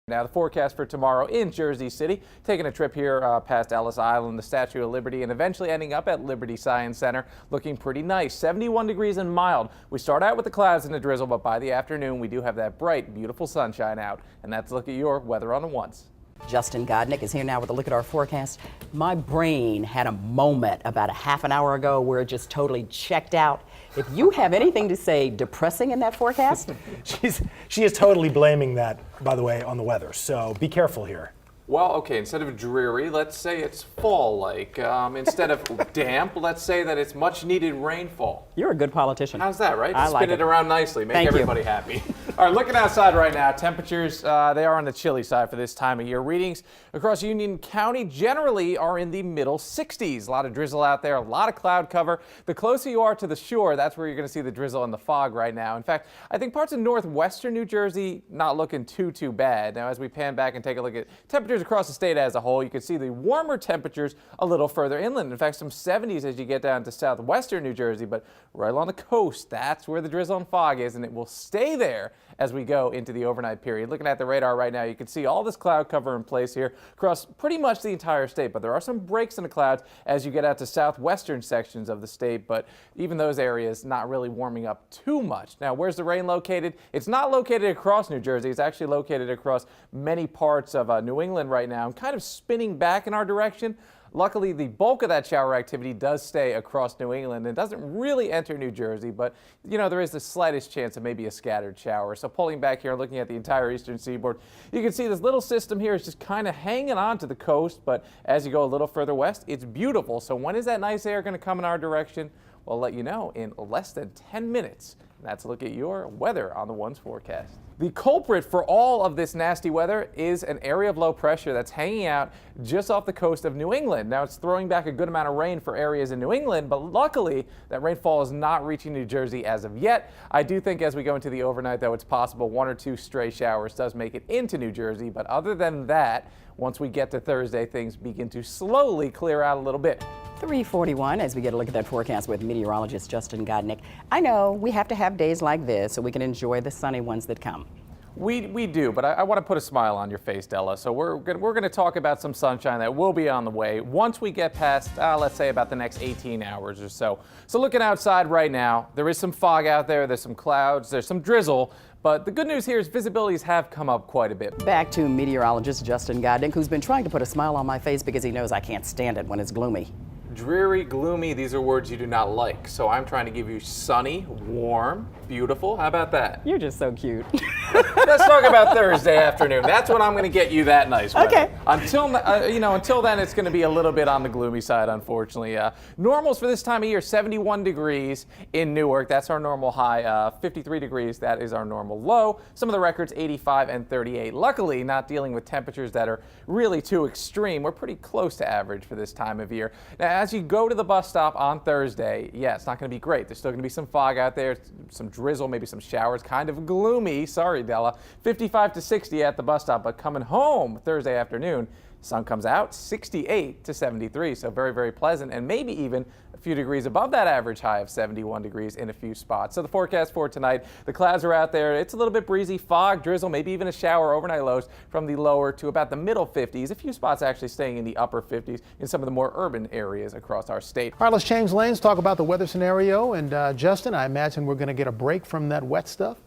Now the forecast for tomorrow in Jersey City, taking a trip here past Ellis Island, the Statue of Liberty, and eventually ending up at Liberty Science Center, looking pretty nice. 71 degrees and mild. We start out with the clouds and the drizzle, but by the afternoon we do have that bright, beautiful sunshine out. And that's a look at your weather on the ones. Justin Godynick is here now with a look at our forecast. My brain had a moment about a half an hour ago where it just totally checked out. If you have anything to say depressing in that forecast? She is totally blaming that, by the way, on the weather, so be careful here. Well, okay, instead of dreary, let's say it's fall-like. Instead of damp, let's say that it's much-needed rainfall. You're a good politician. How's that, right? I like Spin it around nicely, make Thank everybody happy. All right, looking outside right now, temperatures, they are on the chilly side for this time of year. Readings across Union County generally are in the middle 60s. A lot of drizzle out there, a lot of cloud cover. The closer you are to the shore, that's where you're going to see the drizzle and the fog right now. In fact, I think parts of northwestern New Jersey not looking too bad. Now, as we pan back and take a look at temperatures across the state as a whole, you can see the warmer temperatures a little further inland. In fact, some 70s as you get down to southwestern New Jersey, but right along the coast, that's where the drizzle and fog is, and it will stay there as we go into the overnight period. Looking at the radar right now, you can see all this cloud cover in place here across pretty much the entire state, but there are some breaks in the clouds as you get out to southwestern sections of the state, but even those areas not really warming up too much. Now, where's the rain located? It's not located across New Jersey. It's actually located across many parts of New England right now, and kind of spinning back in our direction. Luckily, the bulk of that shower activity does stay across New England and doesn't really enter New Jersey, but there is the slightest chance of maybe a scattered shower. So pulling back here, looking at the entire eastern seaboard, you can see this little system here is just kind of hanging on to the coast, but as you go a little further west, it's beautiful. So when is that nice air going to come in our direction? We'll let you know in less than 10 minutes. And that's a look at your weather on the Ones forecast. The culprit for all of this nasty weather is an area of low pressure that's hanging out just off the coast of New England. Now, it's throwing back a good amount of rain for areas in New England, but luckily that rainfall is not reaching New Jersey as of yet. I do think as we go into the overnight, though, it's possible one or two stray showers does make it into New Jersey, but other than that, once we get to Thursday, things begin to slowly clear out a little bit. 3:41 as we get a look at that forecast with meteorologist Justin Godynick. I know we have to have days like this so we can enjoy the sunny ones that come. We do, but I want to put a smile on your face, Della. So we're going to talk about some sunshine that will be on the way once we get past, let's say, about the next 18 hours or so. So looking outside right now, there is some fog out there, there's some clouds, there's some drizzle, but the good news here is visibilities have come up quite a bit. Back to meteorologist Justin Godynick, who's been trying to put a smile on my face because he knows I can't stand it when it's gloomy. Dreary, gloomy, these are words you do not like. So I'm trying to give you sunny, warm, beautiful. How about that? You're just so cute. Let's talk about Thursday afternoon. That's when I'm going to get you that nice weather. Okay. Until then, it's going to be a little bit on the gloomy side, unfortunately. Normals for this time of year, 71 degrees in Newark. That's our normal high. 53 degrees, that is our normal low. Some of the records, 85 and 38. Luckily, not dealing with temperatures that are really too extreme. We're pretty close to average for this time of year. Now, as you go to the bus stop on Thursday, yeah, it's not going to be great. There's still going to be some fog out there, some drizzle, maybe some showers, kind of gloomy. Sorry, Della. 55 to 60 at the bus stop, but coming home Thursday afternoon, sun comes out 68 to 73, so very pleasant, and maybe even a few degrees above that average high of 71 degrees in a few spots. So the forecast for tonight, the clouds are out there. It's a little bit breezy, fog, drizzle, maybe even a shower. Overnight lows from the lower to about the middle 50s. A few spots actually staying in the upper 50s in some of the more urban areas across our state. All right, let's change lanes, talk about the weather scenario. And Justin, I imagine we're going to get a break from that wet stuff.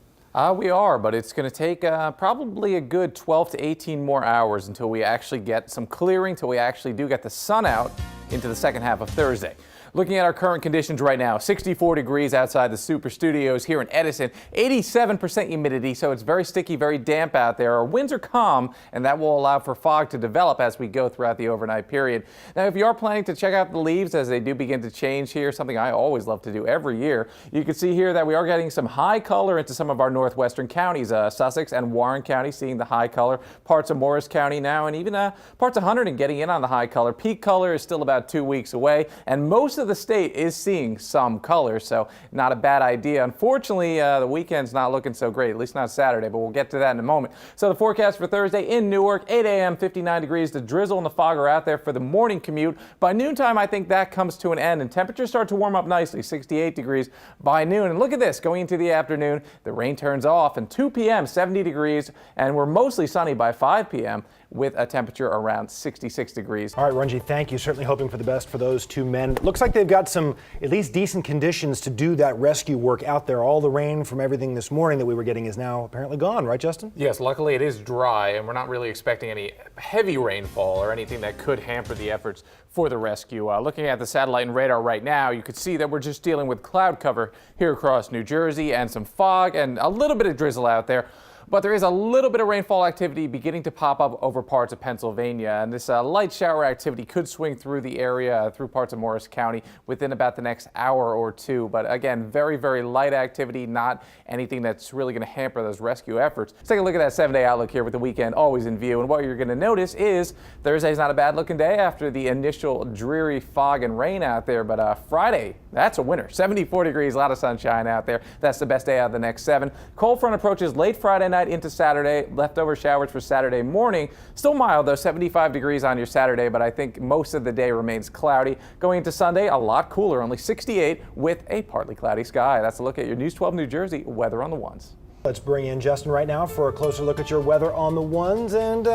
We are, but it's going to take probably a good 12 to 18 more hours until we actually get some clearing, until we actually do get the sun out into the second half of Thursday. Looking at our current conditions right now, 64 degrees outside the Super Studios here in Edison, 87% humidity, so it's very sticky, very damp out there. Our winds are calm, and that will allow for fog to develop as we go throughout the overnight period. Now, if you are planning to check out the leaves as they do begin to change here, something I always love to do every year, you can see here that we are getting some high color into some of our northwestern counties, Sussex and Warren County seeing the high color, parts of Morris County now, and even parts of Hunterdon getting in on the high color. Peak color is still about 2 weeks away, and most of of the state is seeing some color, so not a bad idea. Unfortunately, the weekend's not looking so great, at least not Saturday, but we'll get to that in a moment. So the forecast for Thursday in Newark, 8 a.m., 59 degrees. The drizzle and the fog are out there for the morning commute. By noontime, I think that comes to an end, and temperatures start to warm up nicely, 68 degrees by noon. And look at this, going into the afternoon, the rain turns off, and 2 p.m., 70 degrees, and we're mostly sunny by 5 p.m. with a temperature around 66 degrees. All right, Runji, thank you. Certainly hoping for the best for those two men. Looks like they've got some at least decent conditions to do that rescue work out there. All the rain from everything this morning that we were getting is now apparently gone, right, Justin? Yes, luckily it is dry, and we're not really expecting any heavy rainfall or anything that could hamper the efforts for the rescue. Looking at the satellite and radar right now, you can see that we're just dealing with cloud cover here across New Jersey and some fog and a little bit of drizzle out there. But there is a little bit of rainfall activity beginning to pop up over parts of Pennsylvania, and this light shower activity could swing through the area, through parts of Morris County within about the next hour or two. But again, very, very light activity, not anything that's really going to hamper those rescue efforts. Let's take a look at that 7-day outlook here with the weekend always in view. And what you're going to notice is Thursday's not a bad looking day after the initial dreary fog and rain out there, but Friday, that's a winner. 74 degrees, a lot of sunshine out there. That's the best day out of the next 7. Cold front approaches late Friday night into Saturday. Leftover showers for Saturday morning. Still mild though, 75 degrees on your Saturday, but I think most of the day remains cloudy. Going into Sunday, a lot cooler, only 68 with a partly cloudy sky. That's a look at your News 12 New Jersey weather on the ones. Let's bring in Justin right now for a closer look at your weather on the ones. And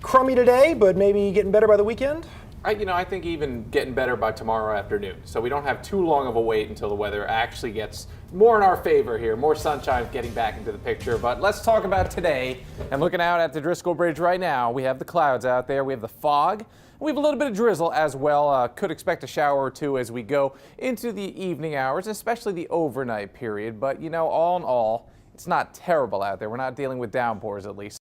crummy today, but maybe getting better by the weekend? I think even getting better by tomorrow afternoon. So we don't have too long of a wait until the weather actually gets more in our favor here. More sunshine getting back into the picture. But let's talk about today. And looking out at the Driscoll Bridge right now, we have the clouds out there. We have the fog. We have a little bit of drizzle as well. Could expect a shower or two as we go into the evening hours, especially the overnight period. But, all in all, it's not terrible out there. We're not dealing with downpours at least.